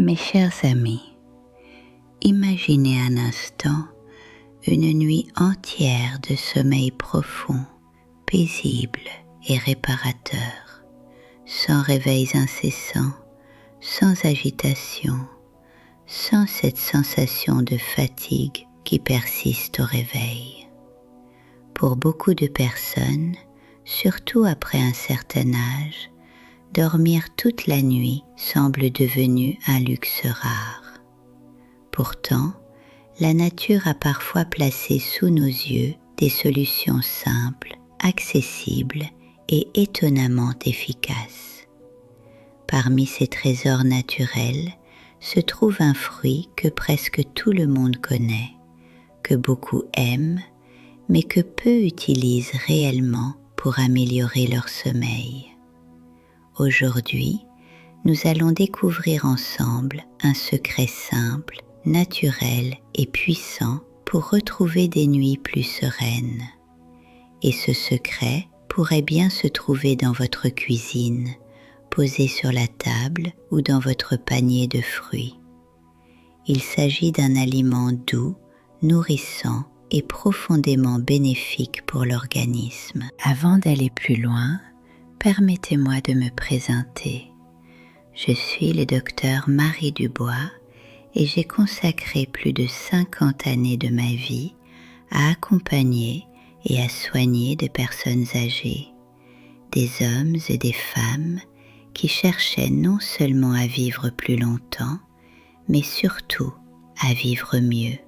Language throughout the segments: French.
Mes chers amis, imaginez un instant une nuit entière de sommeil profond, paisible et réparateur, sans réveils incessants, sans agitation, sans cette sensation de fatigue qui persiste au réveil. Pour beaucoup de personnes, surtout après un certain âge, dormir toute la nuit semble devenu un luxe rare. Pourtant, la nature a parfois placé sous nos yeux des solutions simples, accessibles et étonnamment efficaces. Parmi ces trésors naturels se trouve un fruit que presque tout le monde connaît, que beaucoup aiment, mais que peu utilisent réellement pour améliorer leur sommeil. Aujourd'hui, nous allons découvrir ensemble un secret simple, naturel et puissant pour retrouver des nuits plus sereines. Et ce secret pourrait bien se trouver dans votre cuisine, posé sur la table ou dans votre panier de fruits. Il s'agit d'un aliment doux, nourrissant et profondément bénéfique pour l'organisme. Avant d'aller plus loin, permettez-moi de me présenter. Je suis le docteur Marie Dubois et j'ai consacré plus de 50 années de ma vie à accompagner et à soigner des personnes âgées, des hommes et des femmes qui cherchaient non seulement à vivre plus longtemps, mais surtout à vivre mieux.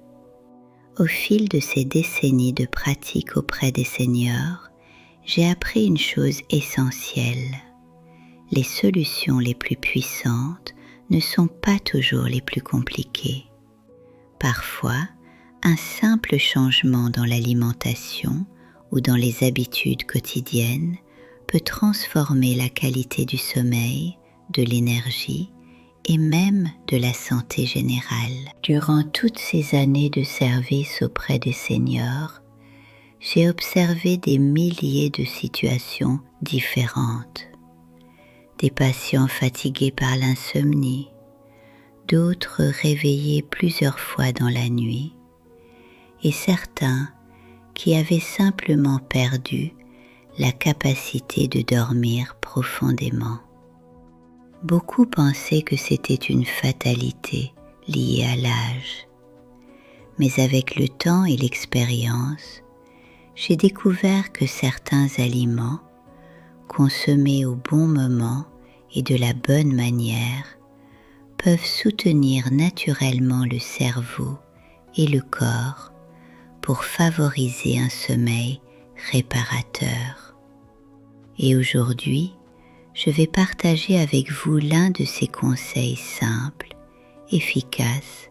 Au fil de ces décennies de pratique auprès des seniors, j'ai appris une chose essentielle. Les solutions les plus puissantes ne sont pas toujours les plus compliquées. Parfois, un simple changement dans l'alimentation ou dans les habitudes quotidiennes peut transformer la qualité du sommeil, de l'énergie et même de la santé générale. Durant toutes ces années de service auprès des seniors, j'ai observé des milliers de situations différentes. Des patients fatigués par l'insomnie, d'autres réveillés plusieurs fois dans la nuit, et certains qui avaient simplement perdu la capacité de dormir profondément. Beaucoup pensaient que c'était une fatalité liée à l'âge, mais avec le temps et l'expérience, j'ai découvert que certains aliments, consommés au bon moment et de la bonne manière, peuvent soutenir naturellement le cerveau et le corps pour favoriser un sommeil réparateur. Et aujourd'hui, je vais partager avec vous l'un de ces conseils simples, efficaces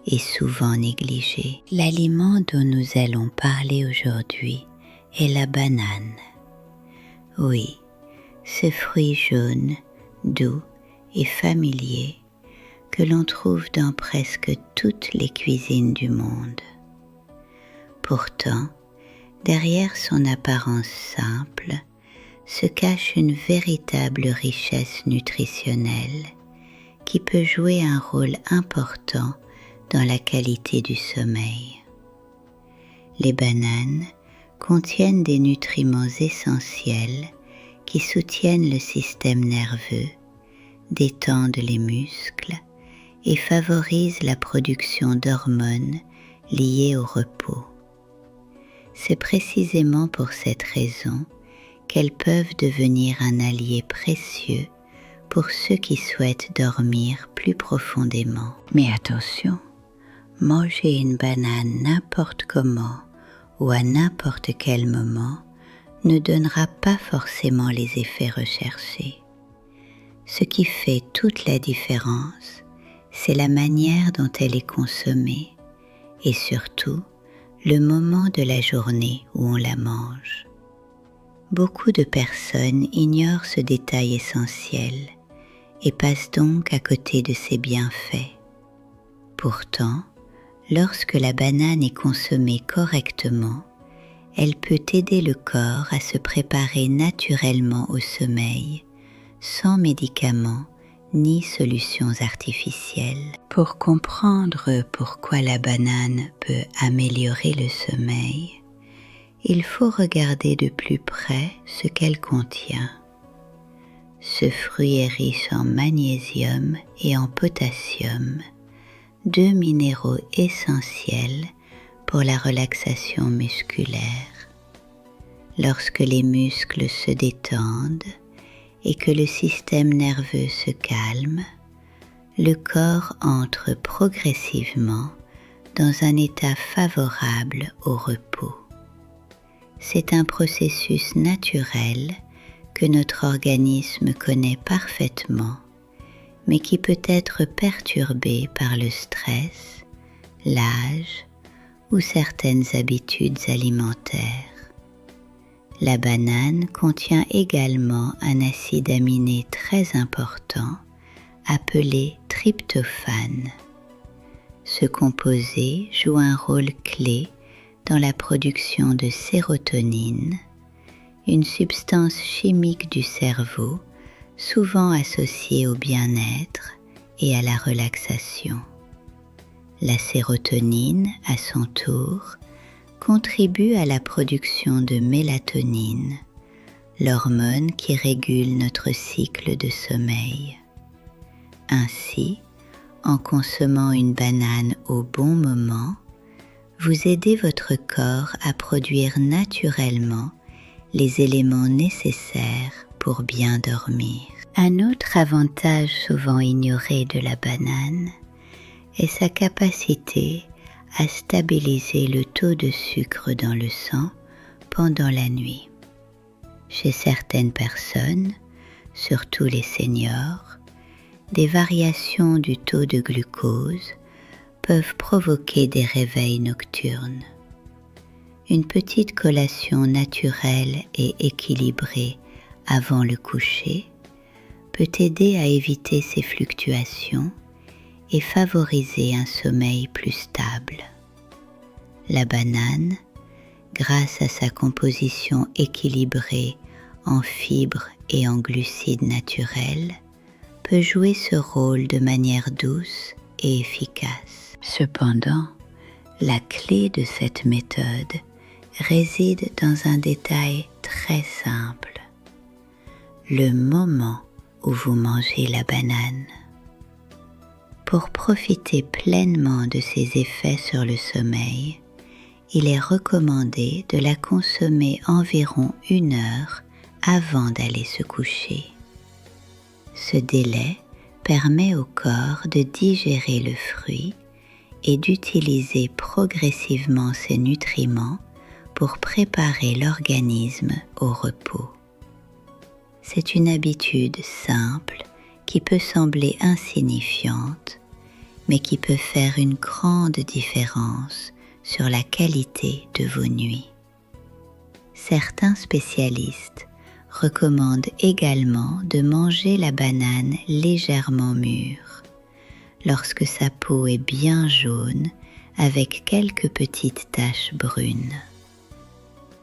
et souvent négligés. L'aliment dont nous allons parler aujourd'hui est la banane. Oui, ce fruit jaune, doux et familier que l'on trouve dans presque toutes les cuisines du monde. Pourtant, derrière son apparence simple, se cache une véritable richesse nutritionnelle qui peut jouer un rôle important dans la qualité du sommeil. Les bananes contiennent des nutriments essentiels qui soutiennent le système nerveux, détendent les muscles et favorisent la production d'hormones liées au repos. C'est précisément pour cette raison qu'elles peuvent devenir un allié précieux pour ceux qui souhaitent dormir plus profondément. Mais attention, manger une banane n'importe comment ou à n'importe quel moment ne donnera pas forcément les effets recherchés. Ce qui fait toute la différence, c'est la manière dont elle est consommée et surtout le moment de la journée où on la mange. Beaucoup de personnes ignorent ce détail essentiel et passent donc à côté de ses bienfaits. Pourtant, lorsque la banane est consommée correctement, elle peut aider le corps à se préparer naturellement au sommeil, sans médicaments ni solutions artificielles. Pour comprendre pourquoi la banane peut améliorer le sommeil, il faut regarder de plus près ce qu'elle contient. Ce fruit est riche en magnésium et en potassium, deux minéraux essentiels pour la relaxation musculaire. Lorsque les muscles se détendent et que le système nerveux se calme, le corps entre progressivement dans un état favorable au repos. C'est un processus naturel que notre organisme connaît parfaitement, mais qui peut être perturbé par le stress, l'âge ou certaines habitudes alimentaires. La banane contient également un acide aminé très important appelé tryptophane. Ce composé joue un rôle clé dans la production de sérotonine, une substance chimique du cerveau souvent associée au bien-être et à la relaxation. La sérotonine, à son tour, contribue à la production de mélatonine, l'hormone qui régule notre cycle de sommeil. Ainsi, en consommant une banane au bon moment, vous aidez votre corps à produire naturellement les éléments nécessaires pour bien dormir. Un autre avantage souvent ignoré de la banane est sa capacité à stabiliser le taux de sucre dans le sang pendant la nuit. Chez certaines personnes, surtout les seniors, des variations du taux de glucose peuvent provoquer des réveils nocturnes. Une petite collation naturelle et équilibrée avant le coucher peut aider à éviter ces fluctuations et favoriser un sommeil plus stable. La banane, grâce à sa composition équilibrée en fibres et en glucides naturels, peut jouer ce rôle de manière douce et efficace. Cependant, la clé de cette méthode réside dans un détail très simple: le moment où vous mangez la banane. Pour profiter pleinement de ses effets sur le sommeil, il est recommandé de la consommer environ 1 heure avant d'aller se coucher. Ce délai permet au corps de digérer le fruit et d'utiliser progressivement ses nutriments pour préparer l'organisme au repos. C'est une habitude simple qui peut sembler insignifiante, mais qui peut faire une grande différence sur la qualité de vos nuits. Certains spécialistes recommandent également de manger la banane légèrement mûre, lorsque sa peau est bien jaune avec quelques petites taches brunes.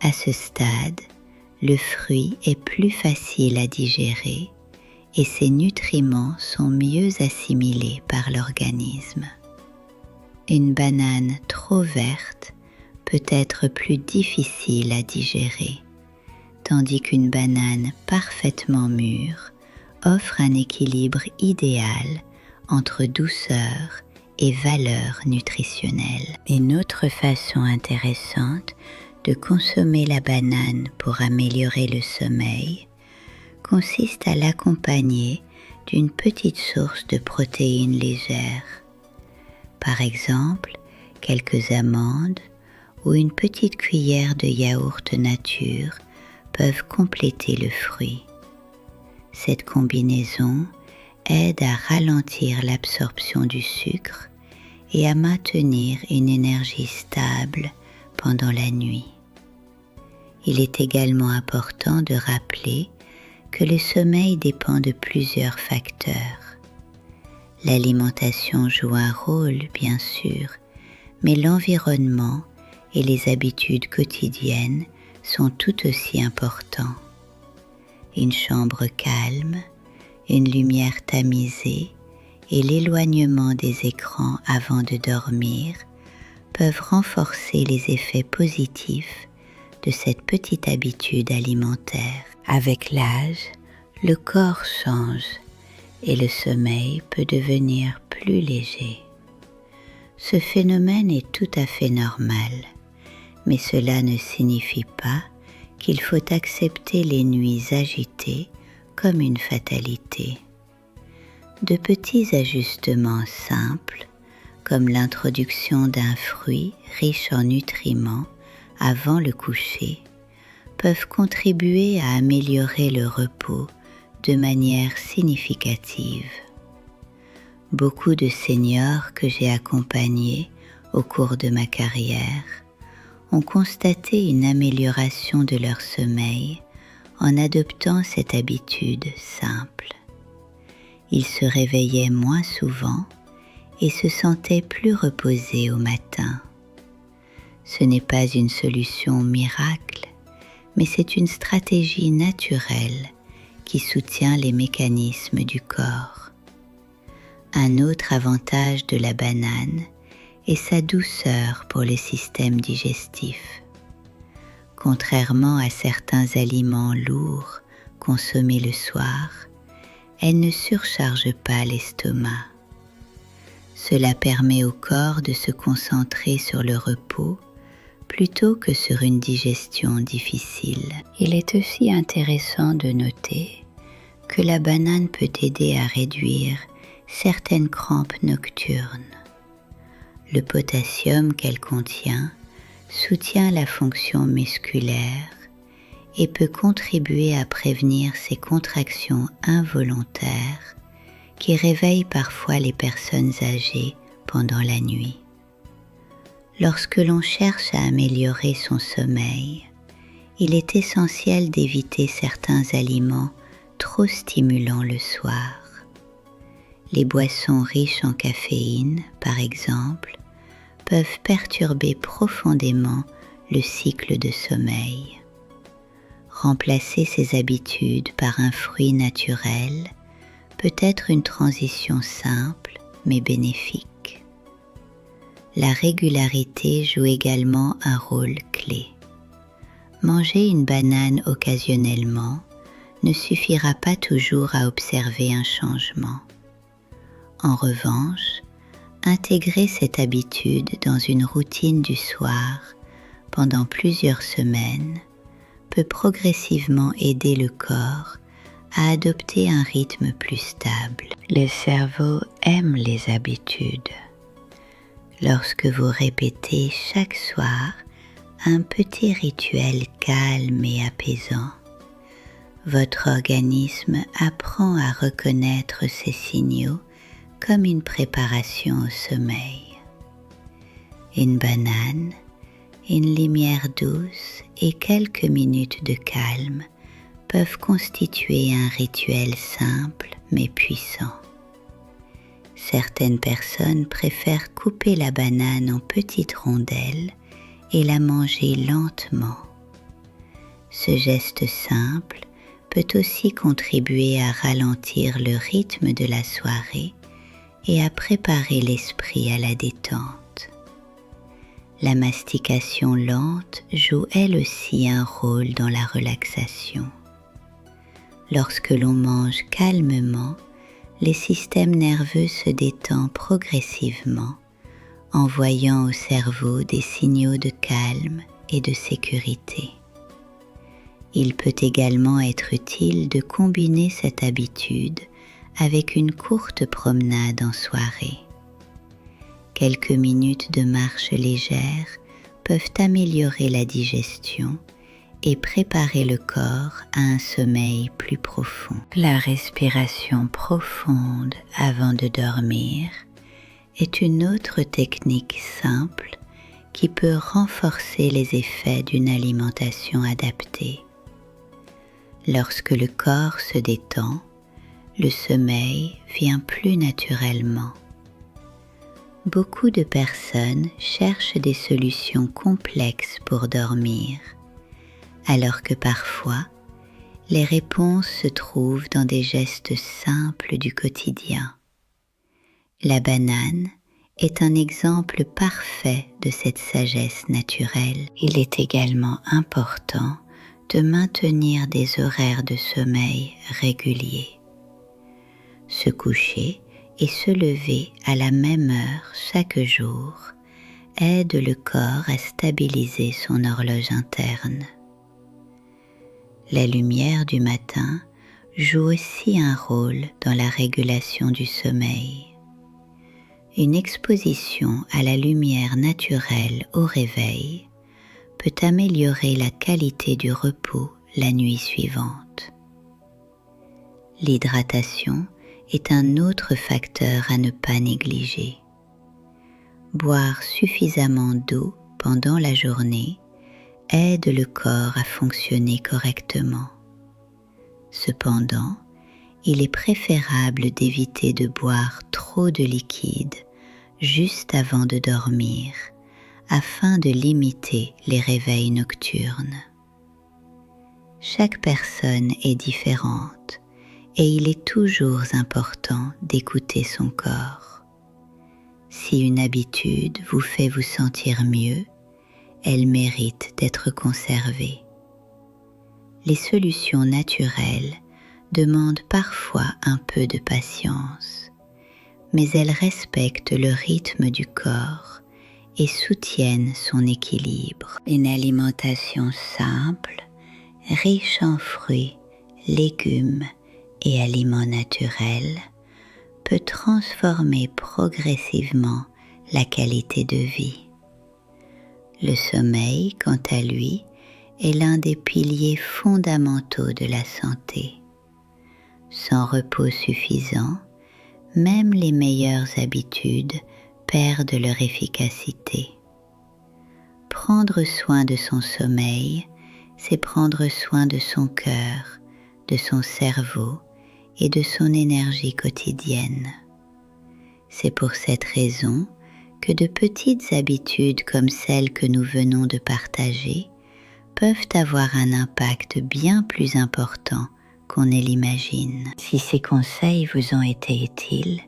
À ce stade, le fruit est plus facile à digérer et ses nutriments sont mieux assimilés par l'organisme. Une banane trop verte peut être plus difficile à digérer, tandis qu'une banane parfaitement mûre offre un équilibre idéal entre douceur et valeur nutritionnelle. Une autre façon intéressante de consommer la banane pour améliorer le sommeil consiste à l'accompagner d'une petite source de protéines légères. Par exemple, quelques amandes ou une petite cuillère de yaourt nature peuvent compléter le fruit. Cette combinaison aide à ralentir l'absorption du sucre et à maintenir une énergie stable pendant la nuit. Il est également important de rappeler que le sommeil dépend de plusieurs facteurs. L'alimentation joue un rôle, bien sûr, mais l'environnement et les habitudes quotidiennes sont tout aussi importants. Une chambre calme, une lumière tamisée et l'éloignement des écrans avant de dormir peuvent renforcer les effets positifs de cette petite habitude alimentaire. Avec l'âge, le corps change et le sommeil peut devenir plus léger. Ce phénomène est tout à fait normal, mais cela ne signifie pas qu'il faut accepter les nuits agitées comme une fatalité. De petits ajustements simples, comme l'introduction d'un fruit riche en nutriments avant le coucher, peuvent contribuer à améliorer le repos de manière significative. Beaucoup de seniors que j'ai accompagnés au cours de ma carrière ont constaté une amélioration de leur sommeil en adoptant cette habitude simple. Ils se réveillaient moins souvent et se sentaient plus reposés au matin. Ce n'est pas une solution miracle, mais c'est une stratégie naturelle qui soutient les mécanismes du corps. Un autre avantage de la banane est sa douceur pour le système digestif. Contrairement à certains aliments lourds consommés le soir, elle ne surcharge pas l'estomac. Cela permet au corps de se concentrer sur le repos plutôt que sur une digestion difficile. Il est aussi intéressant de noter que la banane peut aider à réduire certaines crampes nocturnes. Le potassium qu'elle contient soutient la fonction musculaire et peut contribuer à prévenir ces contractions involontaires qui réveillent parfois les personnes âgées pendant la nuit. Lorsque l'on cherche à améliorer son sommeil, il est essentiel d'éviter certains aliments trop stimulants le soir. Les boissons riches en caféine, par exemple, peuvent perturber profondément le cycle de sommeil. Remplacer ces habitudes par un fruit naturel peut être une transition simple mais bénéfique. La régularité joue également un rôle clé. Manger une banane occasionnellement ne suffira pas toujours à observer un changement. En revanche, intégrer cette habitude dans une routine du soir pendant plusieurs semaines peut progressivement aider le corps à adopter un rythme plus stable. Le cerveau aime les habitudes. Lorsque vous répétez chaque soir un petit rituel calme et apaisant, votre organisme apprend à reconnaître ces signaux comme une préparation au sommeil. Une banane, une lumière douce et quelques minutes de calme peuvent constituer un rituel simple mais puissant. Certaines personnes préfèrent couper la banane en petites rondelles et la manger lentement. Ce geste simple peut aussi contribuer à ralentir le rythme de la soirée et à préparer l'esprit à la détente. La mastication lente joue elle aussi un rôle dans la relaxation. Lorsque l'on mange calmement, le système nerveux se détend progressivement, envoyant au cerveau des signaux de calme et de sécurité. Il peut également être utile de combiner cette habitude avec une courte promenade en soirée. Quelques minutes de marche légère peuvent améliorer la digestion et préparer le corps à un sommeil plus profond. La respiration profonde avant de dormir est une autre technique simple qui peut renforcer les effets d'une alimentation adaptée. Lorsque le corps se détend, le sommeil vient plus naturellement. Beaucoup de personnes cherchent des solutions complexes pour dormir, alors que parfois, Les réponses se trouvent dans des gestes simples du quotidien. La banane est un exemple parfait de cette sagesse naturelle. Il est également important de maintenir des horaires de sommeil réguliers. Se coucher et se lever à la même heure chaque jour aide le corps à stabiliser son horloge interne. La lumière du matin joue aussi un rôle dans la régulation du sommeil. Une exposition à la lumière naturelle au réveil peut améliorer la qualité du repos la nuit suivante. L'hydratation est un autre facteur à ne pas négliger. Boire suffisamment d'eau pendant la journée aide le corps à fonctionner correctement. Cependant, il est préférable d'éviter de boire trop de liquide juste avant de dormir afin de limiter les réveils nocturnes. Chaque personne est différente et il est toujours important d'écouter son corps. Si une habitude vous fait vous sentir mieux, elle mérite d'être conservée. Les solutions naturelles demandent parfois un peu de patience, mais elles respectent le rythme du corps et soutiennent son équilibre. Une alimentation simple, riche en fruits, légumes et aliments naturels peut transformer progressivement la qualité de vie. Le sommeil, quant à lui, est l'un des piliers fondamentaux de la santé. Sans repos suffisant, même les meilleures habitudes perdent leur efficacité. Prendre soin de son sommeil, c'est prendre soin de son cœur, de son cerveau et de son énergie quotidienne. C'est pour cette raison que de petites habitudes comme celles que nous venons de partager peuvent avoir un impact bien plus important qu'on ne l'imagine. Si ces conseils vous ont été utiles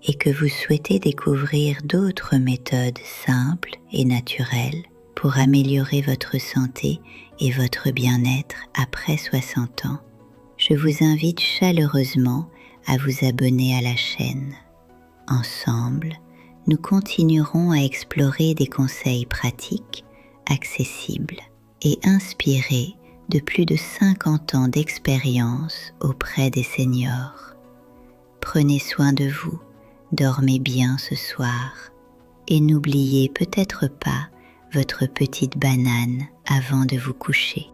et que vous souhaitez découvrir d'autres méthodes simples et naturelles pour améliorer votre santé et votre bien-être après 60 ans, je vous invite chaleureusement à vous abonner à la chaîne. Ensemble, nous continuerons à explorer des conseils pratiques, accessibles et inspirés de plus de 50 ans d'expérience auprès des seniors. Prenez soin de vous, dormez bien ce soir et n'oubliez peut-être pas votre petite banane avant de vous coucher.